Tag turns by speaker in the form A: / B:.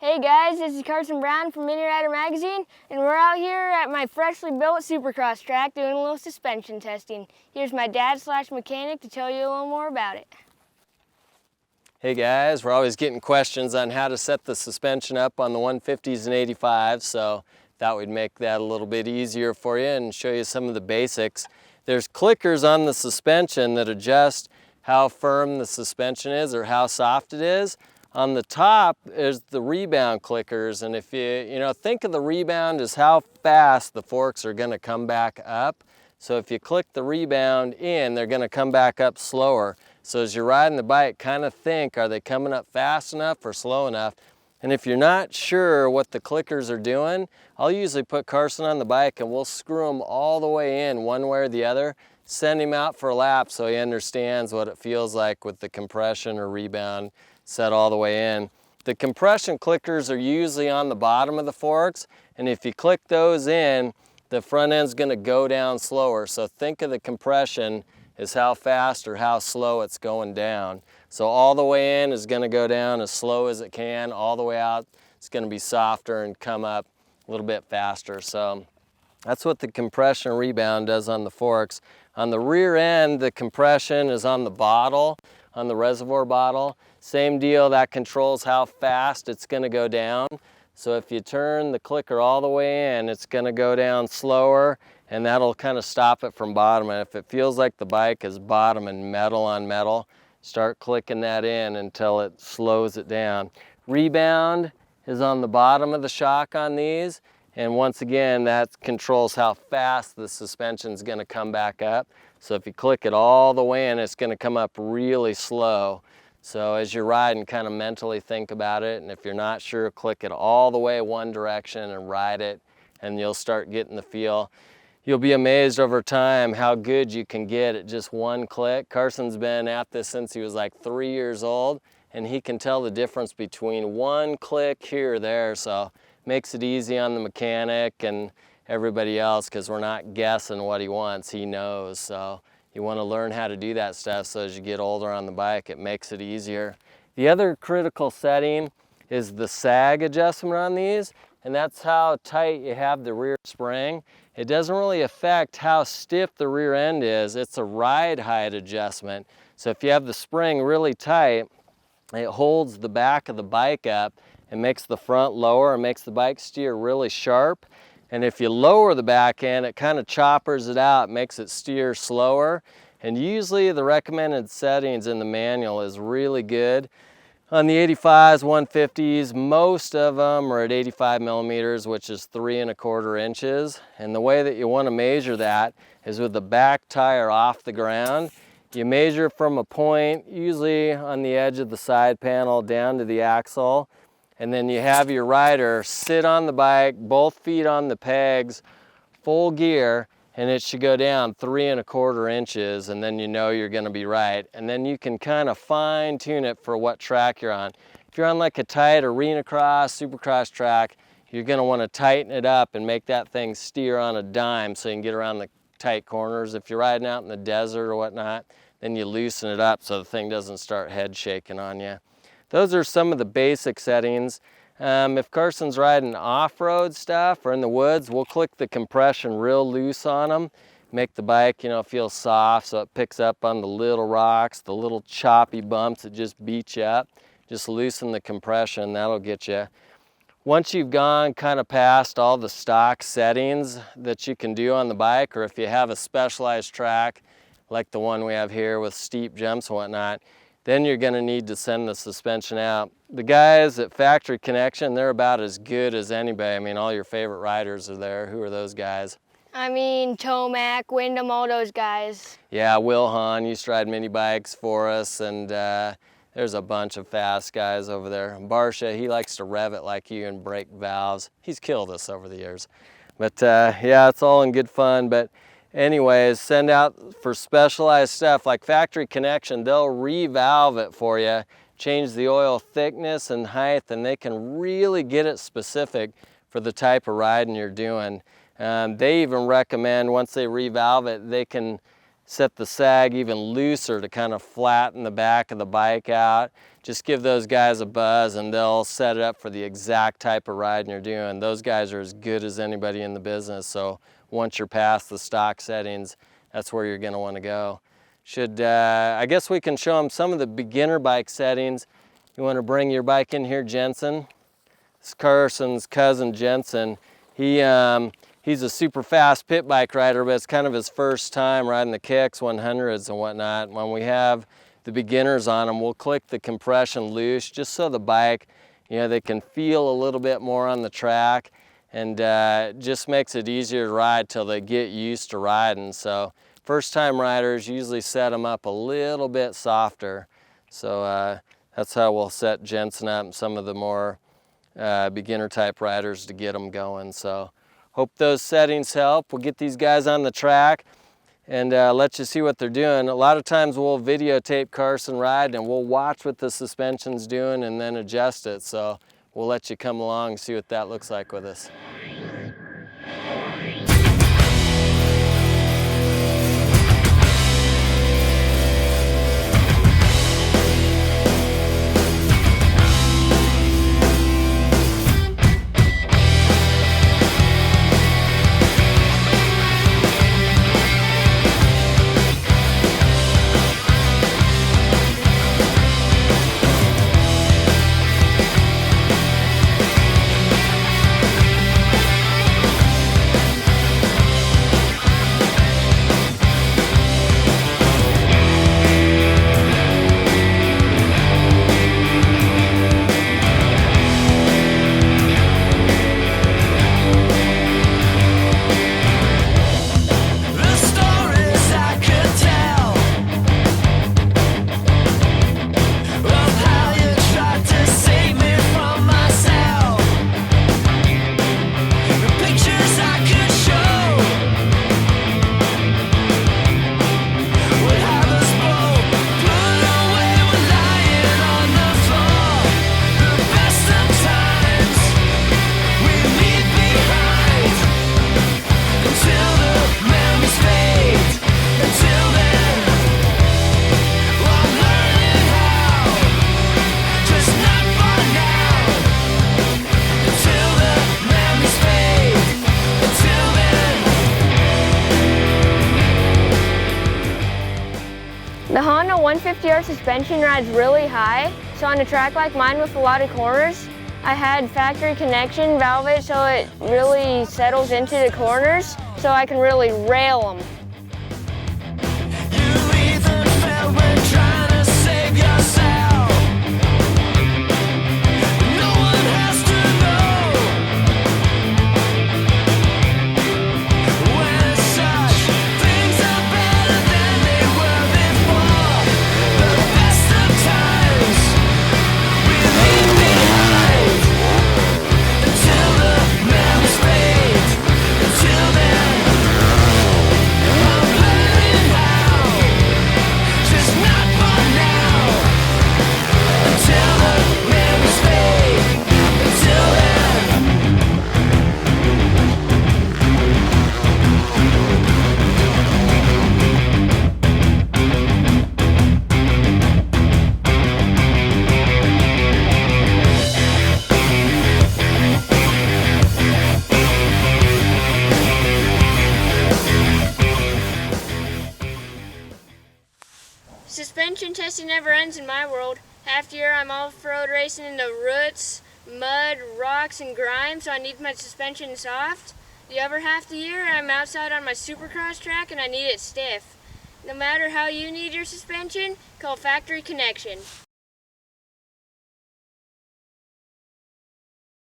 A: Hey guys, this is Carson from MiniRider magazine, and we're out here at my freshly built Supercross track doing a little suspension testing. Here's my dad/mechanic to tell you a little more about it.
B: Hey guys, we're always getting questions on how to set the suspension up on the 150s and 85s, so thought we'd make that a little bit easier for you and show you some of the basics. There's clickers on the suspension that adjust how firm the suspension is or how soft it is. On the top is the rebound clickers, and if you think of the rebound as how fast the forks are going to come back up. So if you click the rebound in, they're going to come back up slower. So as you're riding the bike, kind of think, are they coming up fast enough or slow enough? And if you're not sure what the clickers are doing, I'll usually put Carson on the bike and we'll screw them all the way in one way or the other, send him out for a lap so he understands what it feels like with the compression or rebound set all the way in. The compression clickers are usually on the bottom of the forks, and if you click those in, the front end's going to go down slower. So think of the compression as how fast or how slow it's going down. So all the way in is going to go down as slow as it can. All the way out, it's going to be softer and come up a little bit faster. So that's what the compression rebound does on the forks. On the rear end, the compression is on the bottle, on the reservoir bottle. Same deal, that controls how fast it's going to go down. So if you turn the clicker all the way in, it's going to go down slower, and that'll kind of stop it from bottoming. If it feels like the bike is bottoming metal on metal, start clicking that in until it slows it down. Rebound is on the bottom of the shock on these, and once again, that controls how fast the suspension is going to come back up. So if you click it all the way in, it's going to come up really slow. So as you're riding, kind of mentally think about it, and if you're not sure, click it all the way one direction and ride it, and you'll start getting the feel. You'll be amazed over time how good you can get at just one click. Carson's been at this since he was like 3 years old, and he can tell the difference between one click here or there, so makes it easy on the mechanic and everybody else because we're not guessing what he wants, he knows. So you want to learn how to do that stuff so as you get older on the bike, it makes it easier. The other critical setting is the sag adjustment on these, and that's how tight you have the rear spring. It doesn't really affect how stiff the rear end is. It's a ride height adjustment. So if you have the spring really tight, it holds the back of the bike up and makes the front lower and makes the bike steer really sharp. And if you lower the back end, it kind of choppers it out, makes it steer slower. And usually the recommended settings in the manual is really good. On the 85s, 150s, most of them are at 85 millimeters, which is 3 1/4 inches. And the way that you want to measure that is with the back tire off the ground. You measure from a point, usually on the edge of the side panel down to the axle. And then you have your rider sit on the bike, both feet on the pegs, full gear, and it should go down 3 1/4 inches, and then you know you're going to be right. And then you can kind of fine tune it for what track you're on. If you're on like a tight arena cross, supercross track, you're going to want to tighten it up and make that thing steer on a dime so you can get around the tight corners. If you're riding out in the desert or whatnot, then you loosen it up so the thing doesn't start head shaking on you. Those are some of the basic settings. If Carson's riding off-road stuff or in the woods, we'll click the compression real loose on them, make the bike, feel soft so it picks up on the little rocks, the little choppy bumps that just beat you up. Just loosen the compression, that'll get you. Once you've gone kind of past all the stock settings that you can do on the bike, or if you have a specialized track like the one we have here with steep jumps and whatnot, then you're going to need to send the suspension out. The guys at Factory Connection, they're about as good as anybody. I mean, all your favorite riders are there. Who are those guys?
A: I mean, Tomac, Wyndham, all those guys.
B: Yeah, Will Hahn used to ride mini bikes for us, and there's a bunch of fast guys over there. Barsha, he likes to rev it like you and break valves. He's killed us over the years. But yeah, it's all in good fun. But anyways, send out for specialized stuff like Factory Connection. They'll revalve it for you, change the oil thickness and height, and they can really get it specific for the type of riding you're doing. They even recommend once they revalve it, they can set the sag even looser to kind of flatten the back of the bike out. Just give those guys a buzz and they'll set it up for the exact type of riding you're doing. Those guys are as good as anybody in the business, so once you're past the stock settings, that's where you're going to want to go. I guess we can show them some of the beginner bike settings. You want to bring your bike in here, Jensen. It's Carson's cousin, Jensen. He's a super fast pit bike rider, but it's kind of his first time riding the KX 100s and whatnot. When we have the beginners on them, we'll click the compression loose just so the bike, they can feel a little bit more on the track, and just makes it easier to ride till they get used to riding. So first time riders usually set them up a little bit softer. So that's how we'll set Jensen up and some of the more beginner type riders to get them going. So hope those settings help. We'll get these guys on the track and let you see what they're doing. A lot of times we'll videotape Carson ride and we'll watch what the suspension's doing and then adjust it. So we'll let you come along and see what that looks like with us.
A: The Honda 150R suspension rides really high, so on a track like mine with a lot of corners, I had factory connection valve it so it really settles into the corners so I can really rail them. Suspension testing never ends in my world. Half the year I'm off-road racing in the roots, mud, rocks, and grime, so I need my suspension soft. The other half the year I'm outside on my supercross track and I need it stiff. No matter how you need your suspension, call Factory Connection.